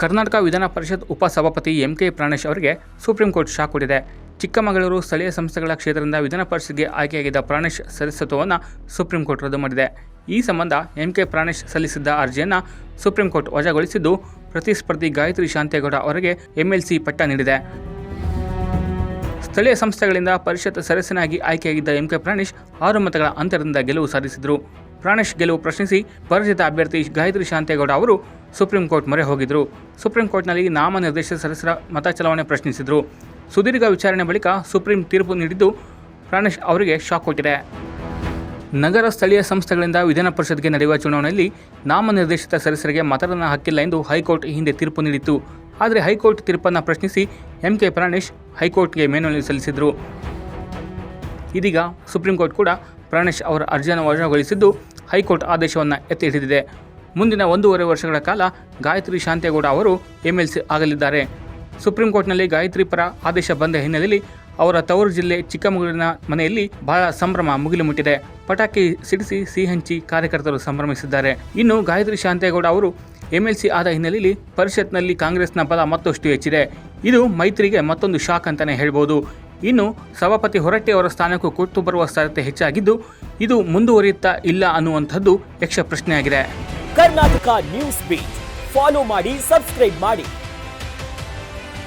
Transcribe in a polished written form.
ಕರ್ನಾಟಕ ವಿಧಾನ ಪರಿಷತ್ ಉಪಸಭಾಪತಿ ಎಂಕೆ ಪ್ರಾಣೇಶ್ ಅವರಿಗೆ ಸುಪ್ರೀಂ ಕೋರ್ಟ್ ಶಾಕ್ ಕೊಟ್ಟಿದೆ. ಚಿಕ್ಕಮಗಳೂರು ಸ್ಥಳೀಯ ಸಂಸ್ಥೆಗಳ ಕ್ಷೇತ್ರದಿಂದ ವಿಧಾನ ಪರಿಷತ್ಗೆ ಆಯ್ಕೆಯಾಗಿದ್ದ ಪ್ರಾಣೇಶ್ ಸದಸ್ಯತ್ವವನ್ನು ಸುಪ್ರೀಂ ಕೋರ್ಟ್ ರದ್ದು ಮಾಡಿದೆ. ಈ ಸಂಬಂಧ ಎಂಕೆ ಪ್ರಾಣೇಶ್ ಸಲ್ಲಿಸಿದ್ದ ಅರ್ಜಿಯನ್ನು ಸುಪ್ರೀಂ ಕೋರ್ಟ್ ವಜಾಗೊಳಿಸಿದ್ದು, ಪ್ರತಿಸ್ಪರ್ಧಿ ಗಾಯತ್ರಿ ಶಾಂತೇಗೌಡ ಅವರಿಗೆ ಎಂಎಲ್ಸಿ ಪಟ್ಟ ನೀಡಿದೆ. ಸ್ಥಳೀಯ ಸಂಸ್ಥೆಗಳಿಂದ ಪರಿಷತ್ ಸದಸ್ಯನಾಗಿ ಆಯ್ಕೆಯಾಗಿದ್ದ ಎಂಕೆ ಪ್ರಾಣೇಶ್ 6 ಮತಗಳ ಅಂತರದಿಂದ ಗೆಲುವು ಸಾಧಿಸಿದರು. ಪ್ರಾಣೇಶ್ ಗೆಲುವು ಪ್ರಶ್ನಿಸಿ ಪರಾಜಿತ ಅಭ್ಯರ್ಥಿ ಗಾಯತ್ರಿ ಶಾಂತೇಗೌಡ ಅವರು ಸುಪ್ರೀಂ ಕೋರ್ಟ್ ಮೊರೆ ಹೋಗಿದ್ದರು. ಸುಪ್ರೀಂ ಕೋರ್ಟ್ನಲ್ಲಿ ನಾಮನಿರ್ದೇಶಿತ ಸದಸ್ಯರ ಮತ ಚಲಾವಣೆ ಪ್ರಶ್ನಿಸಿದರು. ಸುದೀರ್ಘ ವಿಚಾರಣೆ ಬಳಿಕ ಸುಪ್ರೀಂ ತೀರ್ಪು ನೀಡಿದ್ದು, ಪ್ರಾಣೇಶ್ ಅವರಿಗೆ ಶಾಕ್ ಕೊಟ್ಟಿದೆ. ನಗರ ಸ್ಥಳೀಯ ಸಂಸ್ಥೆಗಳಿಂದ ವಿಧಾನ ಪರಿಷತ್ಗೆ ನಡೆಯುವ ಚುನಾವಣೆಯಲ್ಲಿ ನಾಮನಿರ್ದೇಶಿತ ಸದಸ್ಯರಿಗೆ ಮತದಾನ ಹಕ್ಕಿಲ್ಲ ಎಂದು ಹೈಕೋರ್ಟ್ ಈ ಹಿಂದೆ ತೀರ್ಪು ನೀಡಿತ್ತು. ಆದರೆ ಹೈಕೋರ್ಟ್ ತೀರ್ಪನ್ನು ಪ್ರಶ್ನಿಸಿ ಎಂಕೆ ಪ್ರಾಣೇಶ್ ಹೈಕೋರ್ಟ್ಗೆ ಮೇಲ್ಮನವಿ ಸಲ್ಲಿಸಿದರು. ಇದೀಗ ಸುಪ್ರೀಂ ಕೋರ್ಟ್ ಕೂಡ ಪ್ರಾಣೇಶ್ ಅವರ ಅರ್ಜಿಯನ್ನು ವಜಾಗೊಳಿಸಿದ್ದು, ಹೈಕೋರ್ಟ್ ಆದೇಶವನ್ನು ಎತ್ತಿ ಹಿಡಿದಿದೆ. ಮುಂದಿನ 1.5 ವರ್ಷಗಳ ಕಾಲ ಗಾಯತ್ರಿ ಶಾಂತೇಗೌಡ ಅವರು ಎಂಎಲ್ಸಿ ಆಗಲಿದ್ದಾರೆ. ಸುಪ್ರೀಂ ಕೋರ್ಟ್ನಲ್ಲಿ ಗಾಯತ್ರಿ ಪರ ಆದೇಶ ಬಂದ ಹಿನ್ನೆಲೆಯಲ್ಲಿ ಅವರ ತವರು ಜಿಲ್ಲೆ ಚಿಕ್ಕಮಗಳೂರಿನ ಮನೆಯಲ್ಲಿ ಬಹಳ ಸಂಭ್ರಮ ಮುಗಿಲು ಮುಟ್ಟಿದೆ. ಪಟಾಕಿ ಸಿಡಿಸಿ ಸಿಹಿ ಹಂಚಿ ಕಾರ್ಯಕರ್ತರು ಸಂಭ್ರಮಿಸಿದ್ದಾರೆ. ಇನ್ನು ಗಾಯತ್ರಿ ಶಾಂತೇಗೌಡ ಅವರು ಎಂಎಲ್ಸಿ ಆದ ಹಿನ್ನೆಲೆಯಲ್ಲಿ ಪರಿಷತ್ನಲ್ಲಿ ಕಾಂಗ್ರೆಸ್ನ ಬಲ ಮತ್ತಷ್ಟು ಹೆಚ್ಚಿದೆ. ಇದು ಮೈತ್ರಿಗೆ ಮತ್ತೊಂದು ಶಾಕ್ ಅಂತಾನೆ ಹೇಳ್ಬೋದು. ಇನ್ನು ಸಭಾಪತಿ ಹೊರಟ್ಟಿ ಅವರ ಸ್ಥಾನಕ್ಕೂ ಕುತ್ತು ಬರುವ ಸಾಧ್ಯತೆ ಹೆಚ್ಚಾಗಿದ್ದು, ಇದು ಮುಂದುವರಿಯುತ್ತಾ ಇಲ್ಲ ಅನ್ನುವಂಥದ್ದು ಯಕ್ಷ ಪ್ರಶ್ನೆಯಾಗಿದೆ. ಕರ್ನಾಟಕ ನ್ಯೂಸ್ ಬೀಟ್ ಫಾಲೋ ಮಾಡಿ, ಸಬ್ಸ್ಕ್ರೈಬ್ ಮಾಡಿ.